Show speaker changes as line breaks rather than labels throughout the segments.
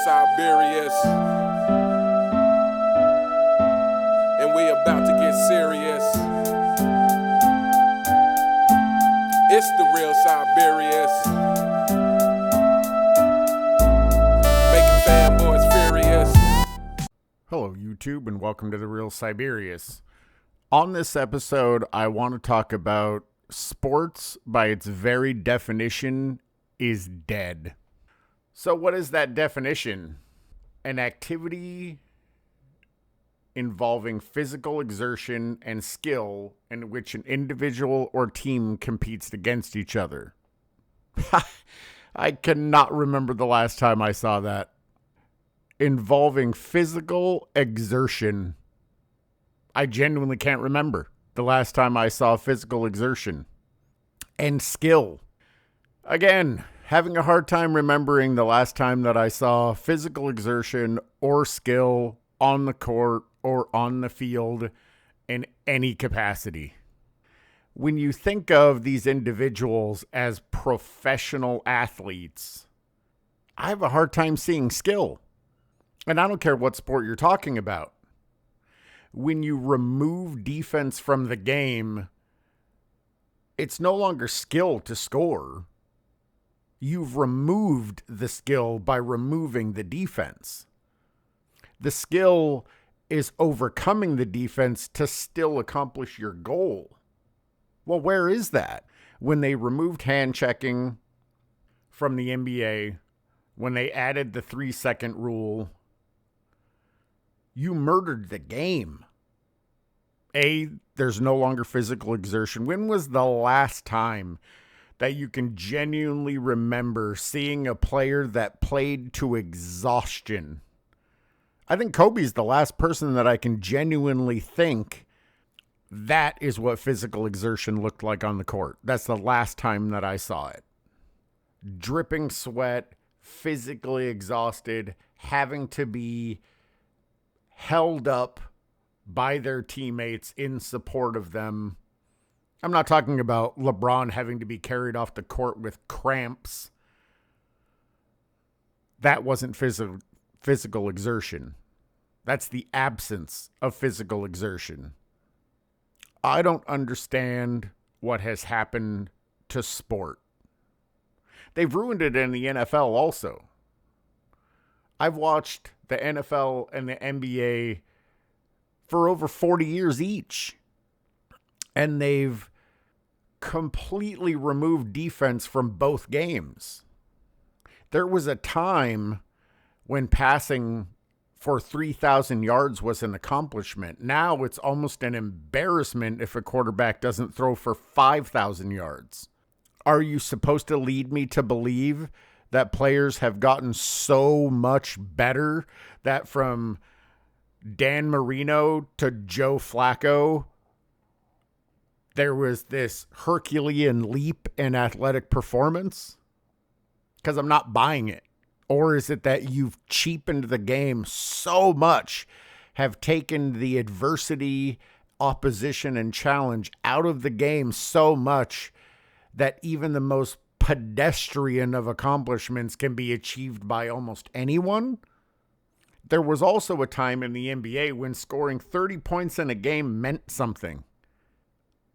Siberius, and we about to get serious. It's the real Siberius, making fanboys furious.
Hello, YouTube, and welcome to The Real Siberius. On this episode, I want to talk about sports, by its very definition, is dead. So what is that definition? An activity involving physical exertion and skill in which an individual or team competes against each other. I cannot remember the last time I saw that. Involving physical exertion. I genuinely can't remember the last time I saw physical exertion. And skill. Again, having a hard time remembering the last time that I saw physical exertion or skill on the court or on the field in any capacity. When you think of these individuals as professional athletes, I have a hard time seeing skill. And I don't care what sport you're talking about. When you remove defense from the game, it's no longer skill to score. You've removed the skill by removing the defense. The skill is overcoming the defense to still accomplish your goal. Well, where is that? When they removed hand checking from the NBA, when they added the 3-second rule, you murdered the game. There's no longer physical exertion. When was the last time that you can genuinely remember seeing a player that played to exhaustion? I think Kobe's the last person that I can genuinely think that is what physical exertion looked like on the court. That's the last time that I saw it. Dripping sweat, physically exhausted, having to be held up by their teammates in support of them. I'm not talking about LeBron having to be carried off the court with cramps. That wasn't physical exertion. That's the absence of physical exertion. I don't understand what has happened to sport. They've ruined it in the NFL also. I've watched the NFL and the NBA for over 40 years each. And they've completely removed defense from both games. There was a time when passing for 3,000 yards was an accomplishment. Now it's almost an embarrassment if a quarterback doesn't throw for 5,000 yards. Are you supposed to lead me to believe that players have gotten so much better that from Dan Marino to Joe Flacco, there was this Herculean leap in athletic performance? Because I'm not buying it. Or is it that you've cheapened the game so much, have taken the adversity, opposition, and challenge out of the game so much that even the most pedestrian of accomplishments can be achieved by almost anyone? There was also a time in the NBA when scoring 30 points in a game meant something.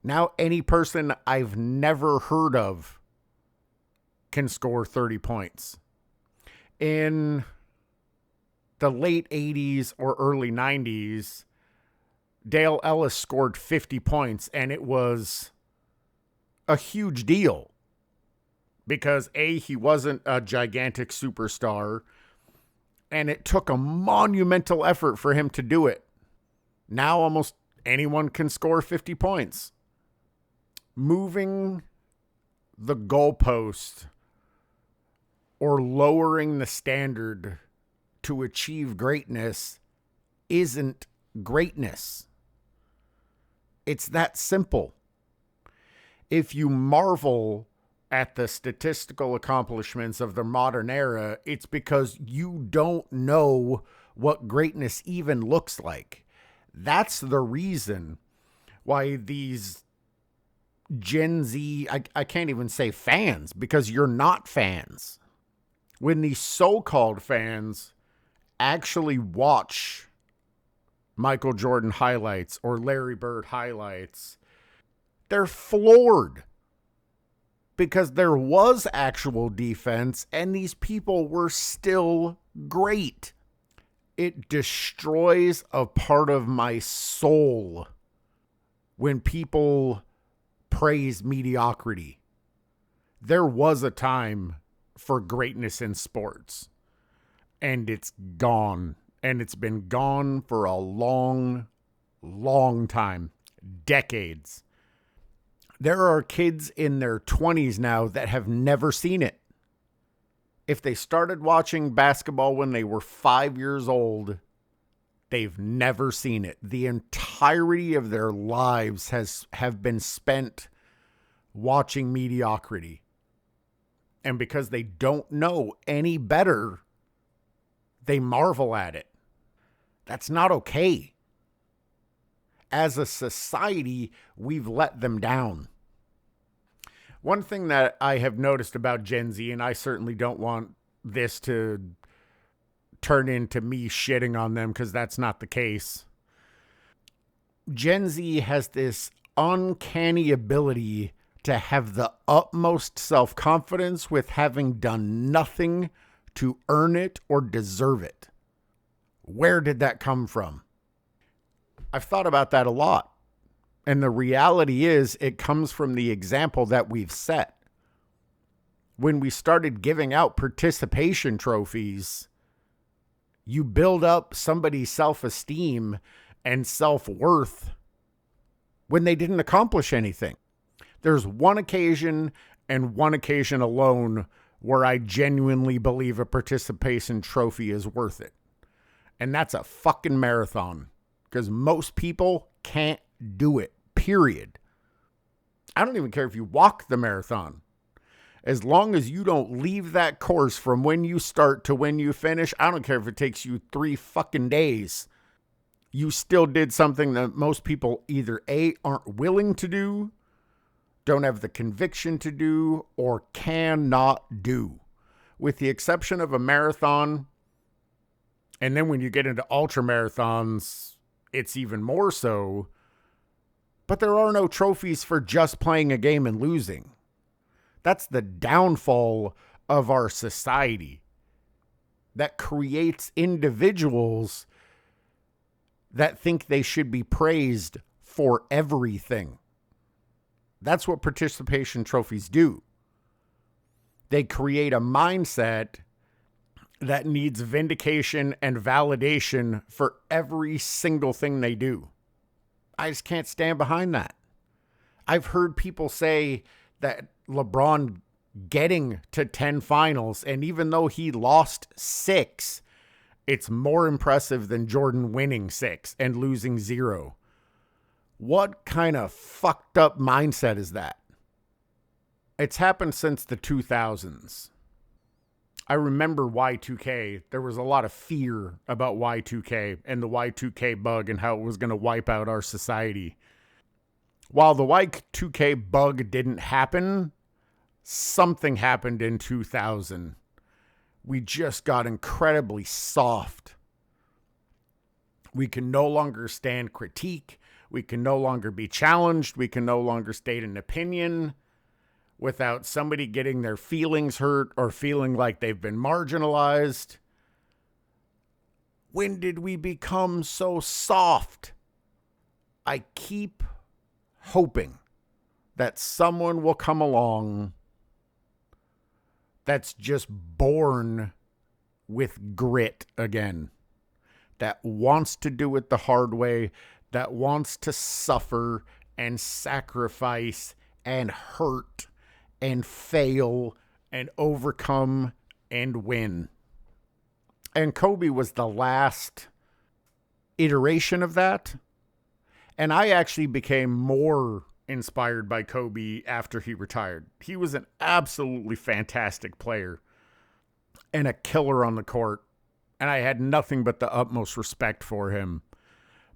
Now any person I've never heard of can score 30 points. In the late 80s or early 90s, Dale Ellis scored 50 points, and it was a huge deal. Because he wasn't a gigantic superstar, and it took a monumental effort for him to do it. Now almost anyone can score 50 points. Moving the goalpost or lowering the standard to achieve greatness isn't greatness. It's that simple. If you marvel at the statistical accomplishments of the modern era, it's because you don't know what greatness even looks like. That's the reason why these Gen Z, I can't even say fans, because you're not fans. When these so-called fans actually watch Michael Jordan highlights or Larry Bird highlights, they're floored. Because there was actual defense and these people were still great. It destroys a part of my soul when people praise mediocrity. There was a time for greatness in sports, and it's gone. And it's been gone for a long, long time, decades. There are kids in their 20s now that have never seen it. If they started watching basketball when they were 5 years old, they've never seen it. The entirety of their lives have been spent watching mediocrity. And because they don't know any better, they marvel at it. That's not okay. As a society, we've let them down. One thing that I have noticed about Gen Z, and I certainly don't want this to turn into me shitting on them because that's not the case. Gen Z has this uncanny ability to have the utmost self-confidence with having done nothing to earn it or deserve it. Where did that come from? I've thought about that a lot. And the reality is it comes from the example that we've set. When we started giving out participation trophies, you build up somebody's self-esteem and self-worth when they didn't accomplish anything. There's one occasion and one occasion alone where I genuinely believe a participation trophy is worth it. And that's a fucking marathon. Because most people can't do it, period. I don't even care if you walk the marathon. As long as you don't leave that course from when you start to when you finish, I don't care if it takes you 3 fucking days. You still did something that most people either A, aren't willing to do, don't have the conviction to do, or cannot do. With the exception of a marathon, and then when you get into ultra marathons, it's even more so. But there are no trophies for just playing a game and losing. That's the downfall of our society that creates individuals that think they should be praised for everything. That's what participation trophies do. They create a mindset that needs vindication and validation for every single thing they do. I just can't stand behind that. I've heard people say that LeBron getting to 10 finals, and even though he lost 6, it's more impressive than Jordan winning 6 and losing 0. What kind of fucked up mindset is that? It's happened since the 2000s. I remember Y2K. There was a lot of fear about Y2K and the Y2K bug and how it was going to wipe out our society. While the Y2K bug didn't happen, something happened in 2000. We just got incredibly soft. We can no longer stand critique. We can no longer be challenged. We can no longer state an opinion without somebody getting their feelings hurt or feeling like they've been marginalized. When did we become so soft? I keep hoping that someone will come along that's just born with grit again, that wants to do it the hard way, that wants to suffer and sacrifice and hurt and fail and overcome and win. And Kobe was the last iteration of that. And I actually became more inspired by Kobe after he retired. He was an absolutely fantastic player and a killer on the court. And I had nothing but the utmost respect for him.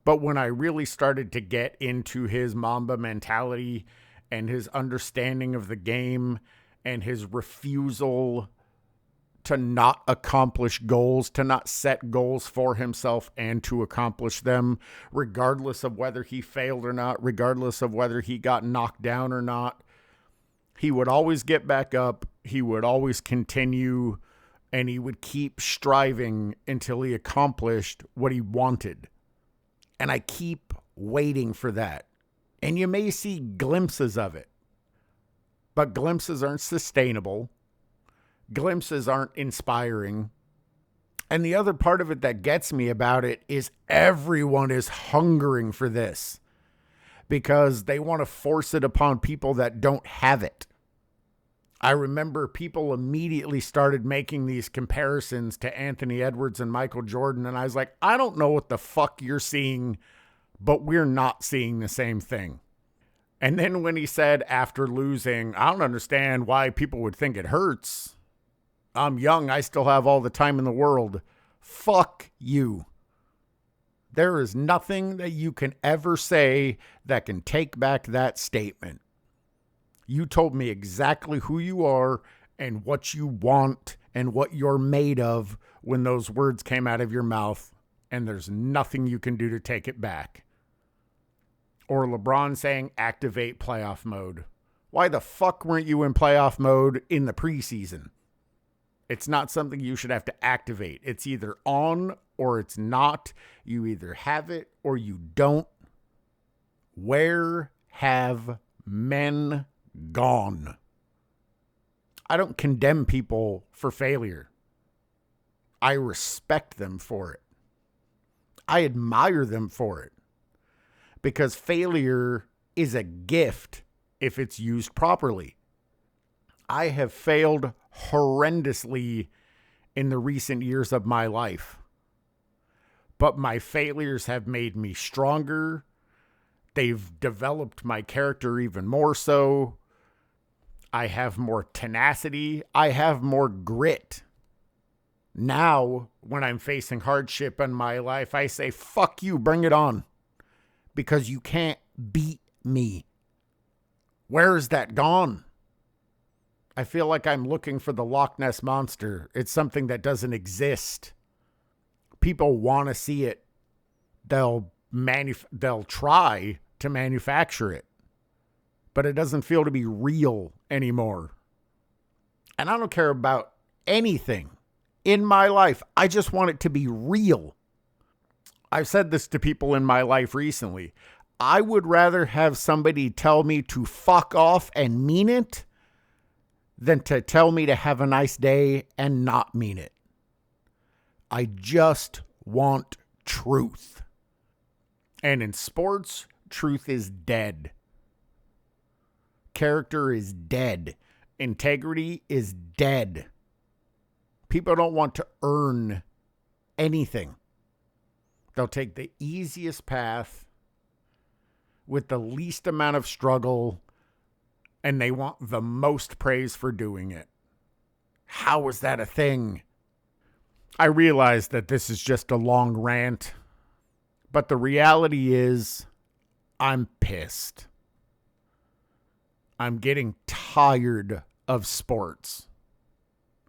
But when I really started to get into his Mamba mentality and his understanding of the game and his refusal to not accomplish goals, to not set goals for himself and to accomplish them, regardless of whether he failed or not, regardless of whether he got knocked down or not. He would always get back up. He would always continue, and he would keep striving until he accomplished what he wanted. And I keep waiting for that. And you may see glimpses of it, but glimpses aren't sustainable. Glimpses aren't inspiring. And the other part of it that gets me about it is everyone is hungering for this because they want to force it upon people that don't have it. I remember people immediately started making these comparisons to Anthony Edwards and Michael Jordan, and I was like, I don't know what the fuck you're seeing, but we're not seeing the same thing. And then when he said after losing, I don't understand why people would think it hurts. I'm young, I still have all the time in the world. Fuck you. There is nothing that you can ever say that can take back that statement. You told me exactly who you are and what you want and what you're made of when those words came out of your mouth, and there's nothing you can do to take it back. Or LeBron saying activate playoff mode. Why the fuck weren't you in playoff mode in the preseason? It's not something you should have to activate. It's either on or it's not. You either have it or you don't. Where have men gone? I don't condemn people for failure. I respect them for it. I admire them for it. Because failure is a gift if it's used properly. I have failed horrendously in the recent years of my life. But my failures have made me stronger. They've developed my character even more so. I have more tenacity. I have more grit. Now, when I'm facing hardship in my life, I say, fuck you, bring it on. Because you can't beat me. Where is that gone? I feel like I'm looking for the Loch Ness Monster. It's something that doesn't exist. People want to see it. They'll try to manufacture it. But it doesn't feel to be real anymore. And I don't care about anything in my life. I just want it to be real. I've said this to people in my life recently. I would rather have somebody tell me to fuck off and mean it than to tell me to have a nice day and not mean it. I just want truth. And in sports, truth is dead. Character is dead. Integrity is dead. People don't want to earn anything. They'll take the easiest path with the least amount of struggle, and they want the most praise for doing it. How is that a thing? I realize that this is just a long rant, but the reality is I'm pissed. I'm getting tired of sports.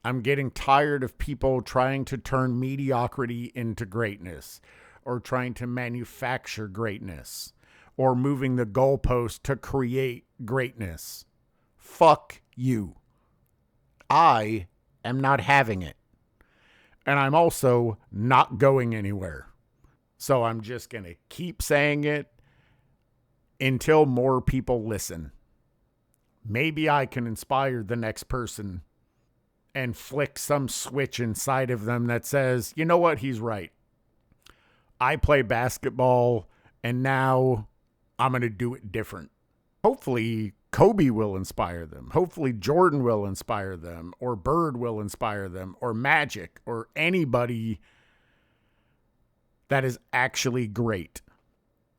I'm getting tired of people trying to turn mediocrity into greatness, or trying to manufacture greatness, or moving the goalpost to create greatness. Fuck you. I am not having it. And I'm also not going anywhere. So I'm just going to keep saying it until more people listen. Maybe I can inspire the next person and flick some switch inside of them that says, you know what, he's right. I play basketball, and now I'm going to do it different. Hopefully, Kobe will inspire them. Hopefully, Jordan will inspire them, or Bird will inspire them, or Magic, or anybody that is actually great.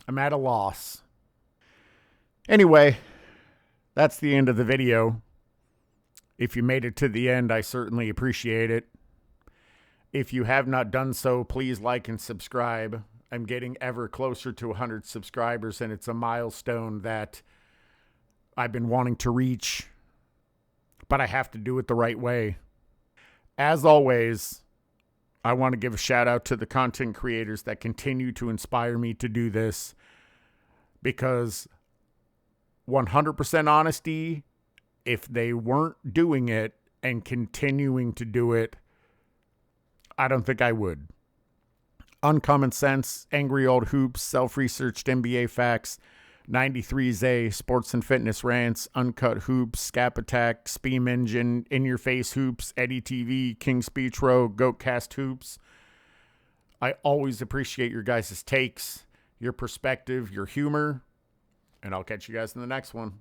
I'm at a loss. Anyway, that's the end of the video. If you made it to the end, I certainly appreciate it. If you have not done so, please like and subscribe. I'm getting ever closer to 100 subscribers, and it's a milestone that I've been wanting to reach, but I have to do it the right way. As always, I want to give a shout out to the content creators that continue to inspire me to do this, because 100% honesty, if they weren't doing it and continuing to do it, I don't think I would. Uncommon Sense, Angry Old Hoops, Self-Researched NBA Facts, 93Z, Sports and Fitness Rants, Uncut Hoops, Scap Attack, Speam Engine, In Your Face Hoops, Eddie TV, King Speech Row, Goatcast Hoops. I always appreciate your guys' takes, your perspective, your humor, and I'll catch you guys in the next one.